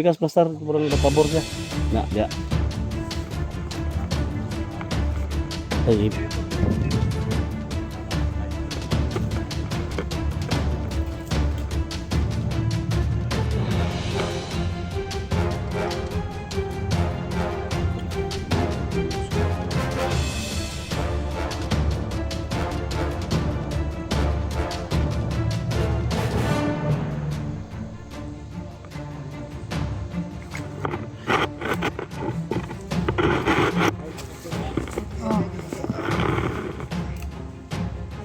Bigas pasar kurang pabor siya. Na, dia. Ay.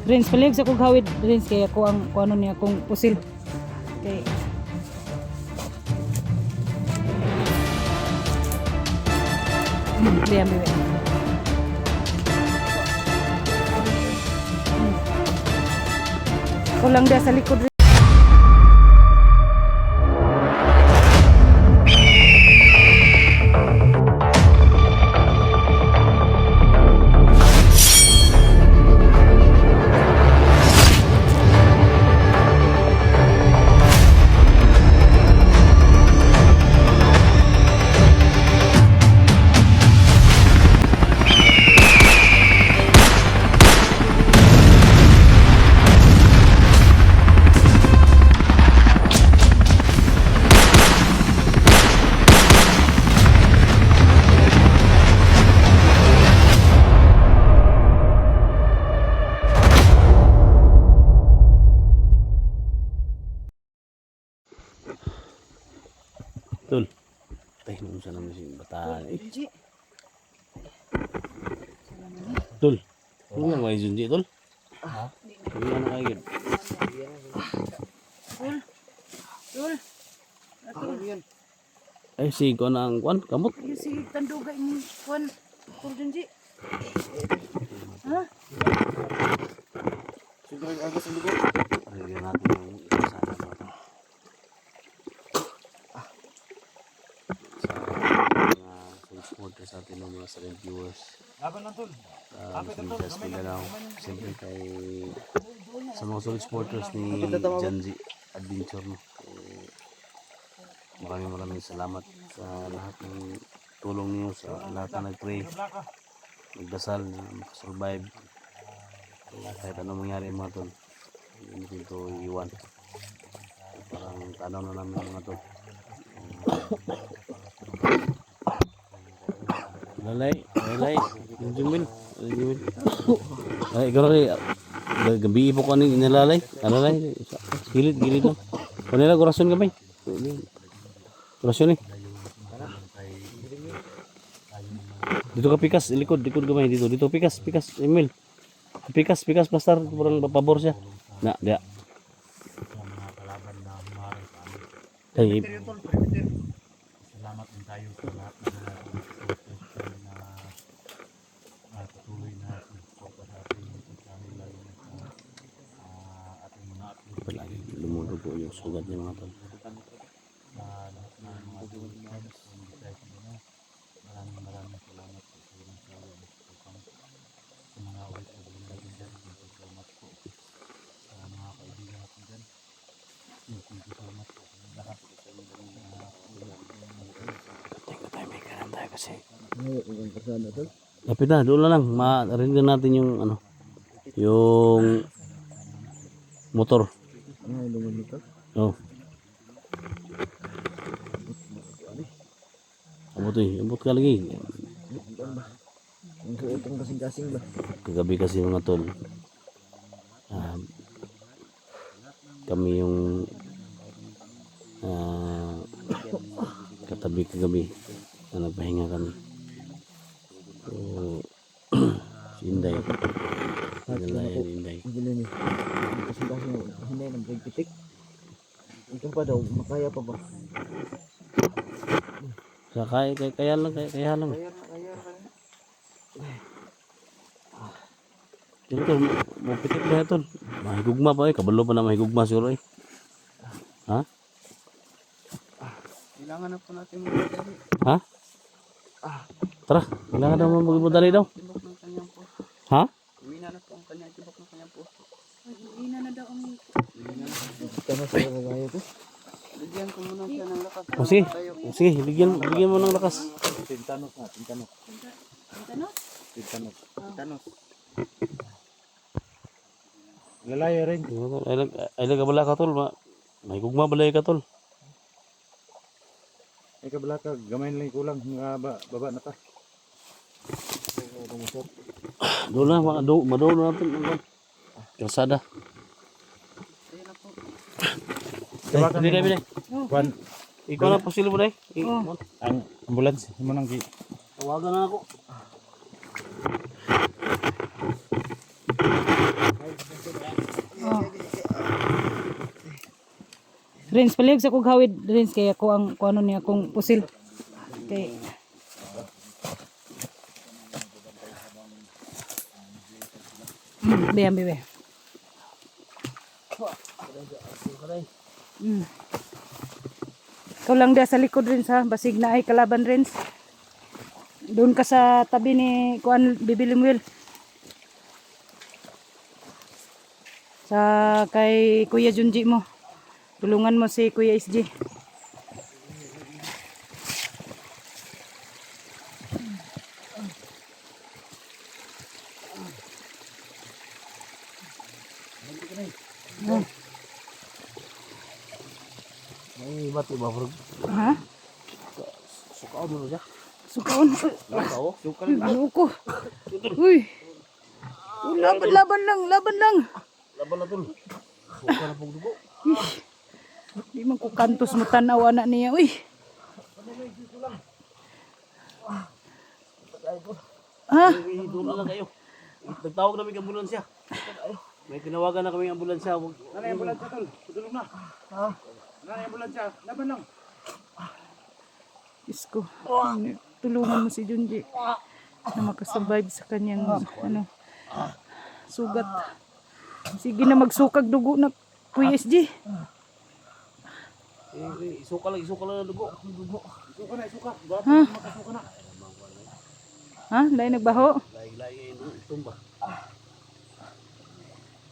Rins, palig sa kong hawid, Rins, kaya ako ang kung ano niya, kung pusil. Okay. Liam, bebe. Kulang dia sa likod. Tol. Tay nung sana mo si bataan eh. Tol. Ano nga may junji tol? Ha? Ano na kayo? Tul. Ay si ko na ang kwan kamot. Yung si Tanduga ini kuan Kurjunji. Ha? Siguro agak sa lugar. Lagyan natin yung isa na to. Sa supporters sa atin ng mga silent viewers. Laban lang tol. Sinigas Mindanao. Siyempre kay sa mga solid supporters ni Janzi Adventure no. Maraming salamat sa lahat ng tulong niyo, sa lahat na nag-pray, nagdasal na makasurvive kahit anong mangyari mga tol. Hindi ko ito iwan, parang tanaw na namin mga tol. Lalay Jumin ay ikaw rin gabi po ko aning inalalay alalay gilid lang kanila kurasyon kamay kurasyon eh dito ka pikas likod kamay dito pikas Emil pikas pastar parang pabor siya na dia ay Salamat din tayo sa lahat ng na patuloy na suporta sa ating channel lalo na sa ating mga upload palagi lumulog po yung sugat niya mga tol. sa lahat ng mga viewers kung hindi tayo na maraming salamat po sa inyong support sa mga OFW natin dyan. Thank you so much po sa mga kaibigan natin dyan. Thank you so much po sa lahat sa May kanan tayo kasi lapit na doon lang marinig natin yung ano yung motor oh abot ka lagi itong kasing-kasing ba? kagabi kasi mga tol kami yung katabi kagabi na nagpahinga kami so si Inday Inday Hindi niyo. Kasing-kasing hindi nang pitik. Ito pa daw, makaya pa ba? sa kaya lang Dito mapitik na ito mahigugma pa kabalo pa na mahigugma siguro ha? Kailangan na po natin magdali. Ha? Tara, kailangan na magmudali daw. Tibok ng kanyang puso. Ha? Umina na po ang kanyang tibok ng kanyang puso. Ina na daw ang Umina na. Ito na sa babae ko. Bigyan ko muna siya ng lakas. O sige, o sige, bigyan mo ng lakas. Tintanos na, tintanos. Tintanos. Tanos. Lalayo rin. Ay bala ka tol, may gugma balay ka tol. Ay kabala ka, gamay na lang kulang. Nga baba na ta. Doon na, madoon natin ang kalsada. Ayun na po. Tawagan Hindi mo. kami Kwan, ikaw na posible mo dai. ang ambulance mo nang Tawagan na ako. Oh. Rins, palihog sa kong hawid, Rins, kaya ko ang kung ano niya, kung pusil. Okay. Biyan, bibi. Ikaw lang dia sa likod, Rins, ha? Basig na ay kalaban, Rins. Doon ka sa tabi ni Kuan Bibiling Will. Sa kay Kuya Junji mo. Tulungan mo si Kuya SG. Ay, ba't iba bro? Ha? Sukaw mo na siya. Sukaon. Sukaw? Sukaw Ano ko? Uy. Uy, laban lang. Laban na tol. Sukaw na pong dugo. Di man ko kantos mo tanaw anak niya. Uy. Ha? Ay, doon na lang kayo. Nagtawag namin ng ambulansya. May tinawagan na kami ng ambulansya. Nanay ambulansya tol, tulong na. Ha? Nanay ambulansya, laban lang. Diyos ko. Tulungan mo si Junji na makasurvive sa kanyang ano, sugat. Sige na magsukag dugo na Kuya SG. Isuka lang ng dugo. Isuka na, isuka. Dapat Ha? makasuka na. Ha? Dahil nagbaho? Lahi-lahi yung tumba.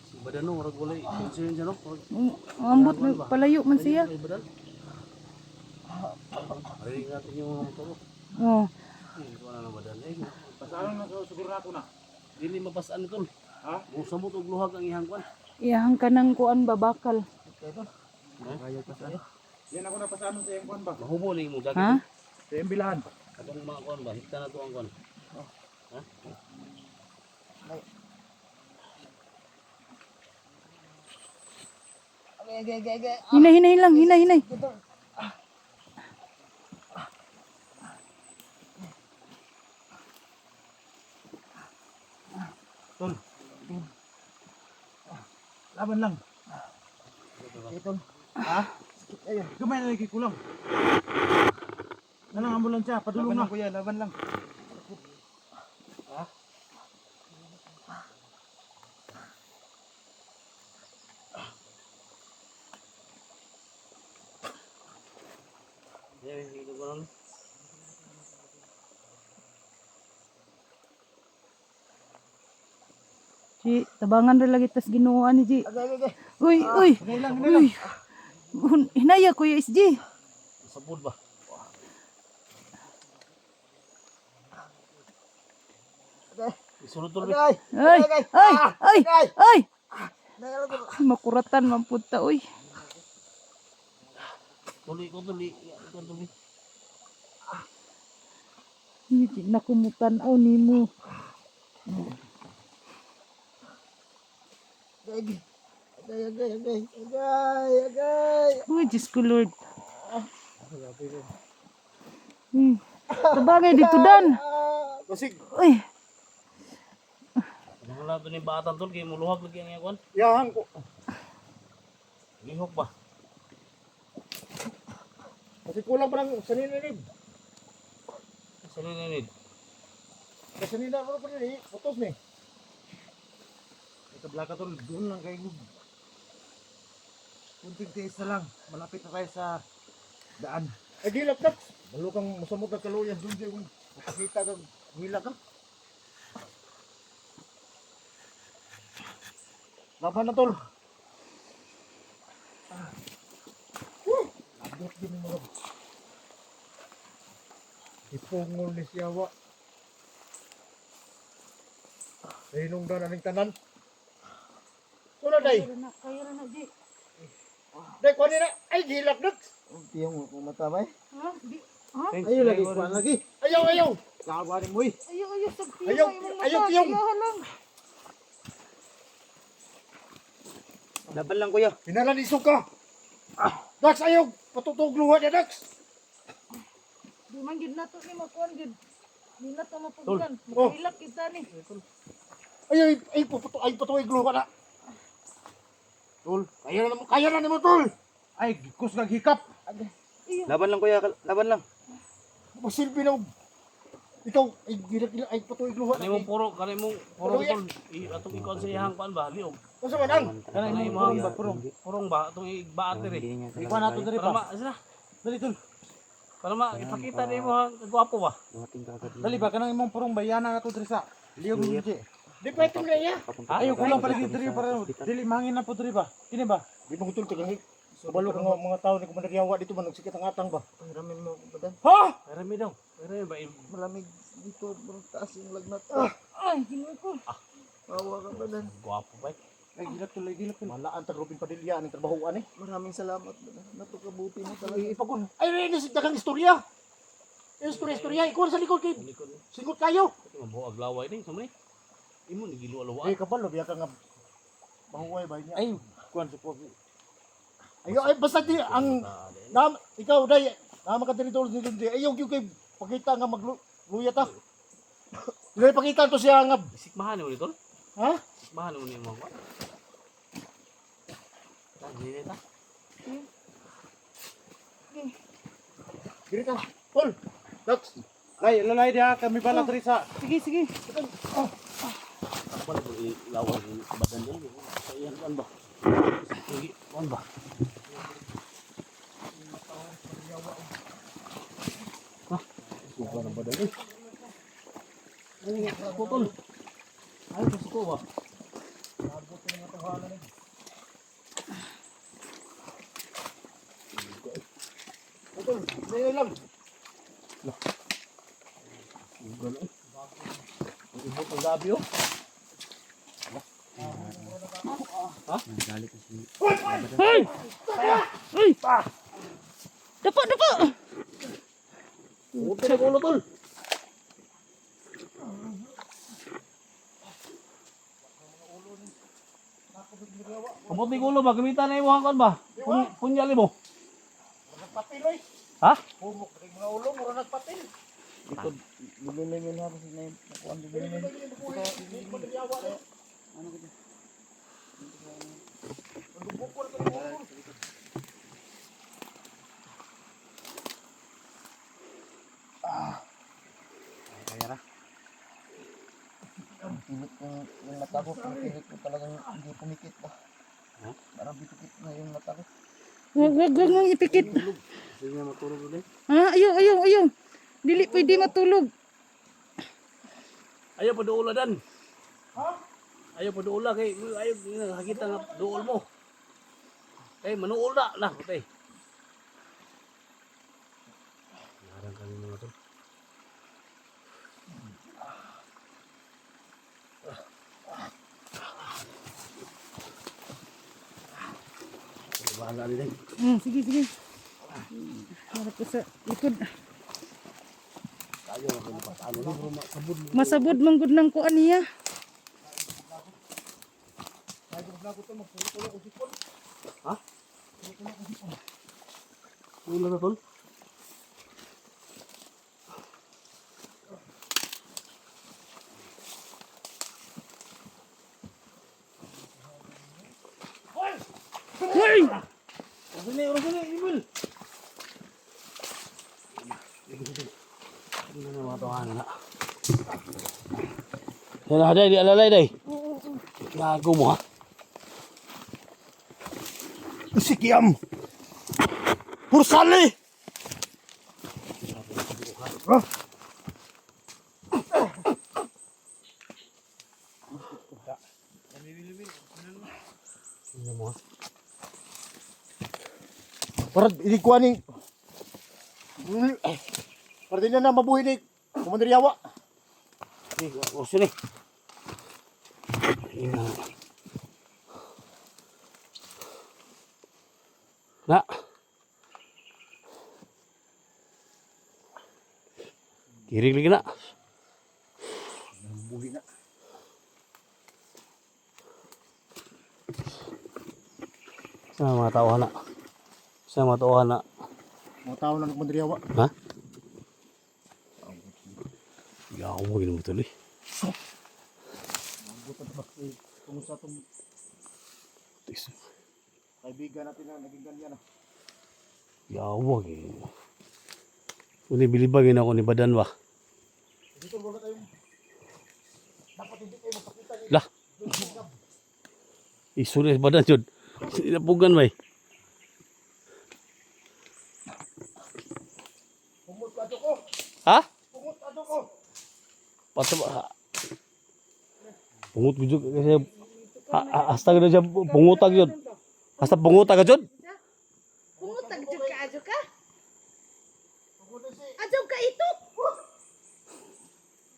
Si Badano, marag walay. Concern siya no? Ambot na palayo man siya. Ay, Badan. Marinig natin yung mga motor. Oh. Hindi ko na ng Badan. Eh, Pasalan na siguro na ako na. dili mapasaan ito. Ha? Musamot og luhag ang ihang kwan. Iyahang ka ng kuan babakal. Yan ako napasanon sa iyong kwan ba? Mahubo ni mo jacket. Ha? Sa iyong bilahan. Atong mga kwan ba? Hikta na to ang kwan. Ha? Hinay lang, hinay. Tol. Laban lang. Ito. Ha? Ayun, gamay na lagi kulang. Nanang ambulansya, padulong na. Kuya, laban lang. Yeah, hindi ko lang. Ji, tabangan ra lagi tas Ginoo ni Ji. Uy. Hinay lang. Uy. Hinaya Kuya SG. Sabod ba? Isunod tuloy. Ay. Makuratan man punta uy. Tuloy ko tuloy. Ikaw tuloy. Hindi nakumutan o nimo. Uy, Diyos ko Lord. Tabangay dito dan. Kasig, Uy. Ano lang ito ni Batan tol, kaya muluhag lagi ang iyang yahang ko. lihok ba? Kasi kulang pa lang sa nilinid. Sa ninid. Kasi nila ako pa rin, putos ni. Ito blaka tol, doon lang kayo. Kunting tiis na lang, malapit na tayo sa daan. Ay, gilak na. Balo kang masamot na kaluyan doon siya. Nakakita kang gilak ka. Laban na tol. Ikot din mga ipungol ni siyawa. Hinungdan aming tanan. Una day. Kaya na, di. Day ko na. Ay gilak dak. Tiyong matabay. Ha? Di. Ha? Ayo lagi kuan lagi. Ayaw. Kabarin mo eh. Ayaw, sagti. Ayaw, tiyong. Lang. Laban lang kuya. Hinalan isog ka. Dax ayaw. Patutog luha na Dax. Di man gid nato ni makuan gid. Di na to mapuglan. Oh. Makilak kita ni. Ay patuig luha na. Tol, kaya na mo tol. Ay kus kag hikap. Laban lang kuya, laban lang. Masilbi na mo. Ikaw ay gilak ay patuig luha Kani na. mong puro tol. Atong ikon sa iyang pan ba liog. Unsa man ang? Kani mo purong ba atong igbaat diri. Ikaw na to diri Para pa. ma, Dali tol. para ipakita nimo ang gwapo ba. Dali ba kanang imong purong bayana na to diri sa. Liog ni Jay. Di pa ito na iya. Ayaw ko lang paligid diri para dili mangin na po diri ba. Kini ba? Di ba gutol kag kabalo nga mga tao ni Komandar dito man nagsikit ang atang ba. Ramen mo badan. Ha? Karami daw. Karami ba Malamig dito, bro. Taas yung lagnat. Ay, hinuwi ko. Awa ka badan. gwapo ba? Ay gilak tol. Malaan tag Robin Padilla ang trabahoan eh. Maraming salamat badan. Napakabuti mo talaga. Ipagod. Ay rin si dagang istorya. Istorya ikaw sa likod kay singot kayo. Mabuag laway ni sumni. Imo ni gilo alawa. Ay kabalo biya ka nga mahuway ba niya. Ay kuan sa po. Ay basta di ang ikaw day naman ka diri tol dito di. Ayaw gyud kay pakita nga magluya ta. Dili pakita to siya nga. Sikmahan ni tol. Ha? Sikmahan ni mo ba? Dili ta. Diri ka. Tol. Dax. Lalay dia kami bala diri sa. Sige. Apa ni laway ni badan dia. Sa iyang kan ba? Hindi kan ba? Suka ng badan eh. Ay, putol. Ay, pasuko ba? Tol, dili lang. Ugal eh. Ang ibot ang gabi oh. Ay! Ay! Dapo! Puti na ulo tol. Abot ni ulo ba? Gamitan na imo hangkon ba? Punyali mo. Nagpapiloy. Ha? Humok diri mga ulo mura nagpatil. Likod. Bibilimin ha. Kasi na yung nakuhan bibilimin. Ano ko dyan? Ang pilit yung mata ko, ang pilit ko talagang hindi pumikit ba? Parang bitukit na yung mata ko. Wag mong ipikit. Sige na matulog ulit. Ha? Ayaw. Dili pwede matulog. Ayaw pa duula dan. Ha? Ayaw pa duula kay ayaw nakakita nga duol mo. Kay manuol na lah patay. Narang kami mga to. Bahala din. Sige. Harap ko sa likod. Ayaw ako pa ano ni bro makabud mo. Masabod manggod ng kuan niya. Ha? Wala na tol. Hoy! Rasanya, Ibul. Ini na mga tuhan na. Yan na, day, di alalay, day. Gago mo, ha? Sikiam. Pursali. Ini mo, ha? Para ini kuan ni Para din na mabuhi ni Commander Yawa. Gusto ni. Na. Kirig lagi na. Buhi na. Sa mga tauhan na. Sa mga tauhan na. Mga tao na ng Commander Yawa. Ha? Yaw mo gini mo tuloy. Butan ba kung sa itong kaibigan natin na naging ganyan. Yaw mo gini. Uli bilibagin ako ni Badan ba? Dito wala tayong dapat hindi kayo magpakita ni Lah. Isulis Badan yun. Sinapugan ba eh. Pumut ato ko. Ha? Pumut ato ko. Patah ba? Pungut juga kasi hasta gina siya pungutag yun. Hasta pungutag ka yun. Pungutag jud ka ajo ka. Pumut na si Ajo ka ito.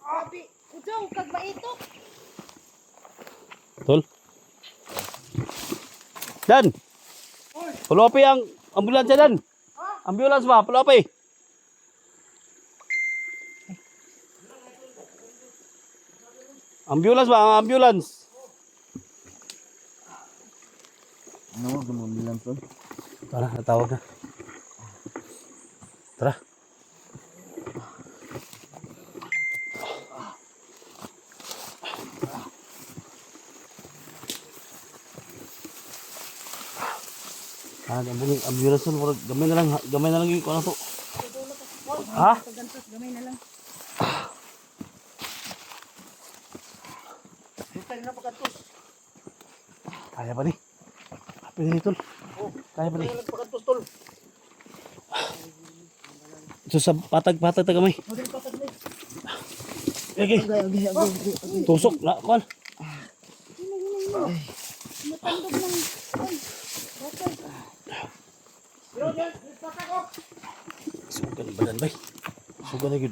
Abi, ujaw kag maito. Tol. Dan. Follow up ang ambulansya Dan. Ambulans ba? Follow up eh. Ambulans ba? Ambulans. Ano mo bilang tol? Tara, natawag na. Tara. Ambulans tol, gamay na lang yung ano to. Ha? Pagantos gamay na lang. Hintay na pagkatos. Kaya pa ni. Happy na tol. Kaya pa ni. Kailan pagkatos tol. So sa patag-patag ta gamay. Madali patag ni. Okay. Tusok na kon. Matandog lang. Yo, yan, patag ko. Sugan badan bay. Sugan na gud.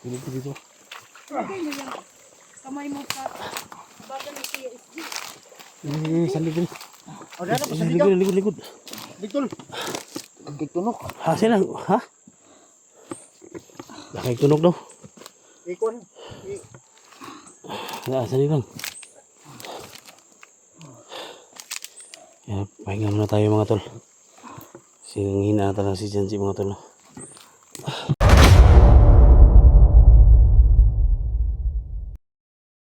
Ini dito. Okay na lang. Kamay mo pa. Bagal ni Kuya SG. Ini sandig dito. O dala pa sa ligaw. Likod. Digtol. Nagkitunok. Ha sila, ha? Nakay tunog daw. Ikon. Ya, sali lang. Ya, pahinga muna tayo mga tol. Sinanghina na talaga si Janji mga tol.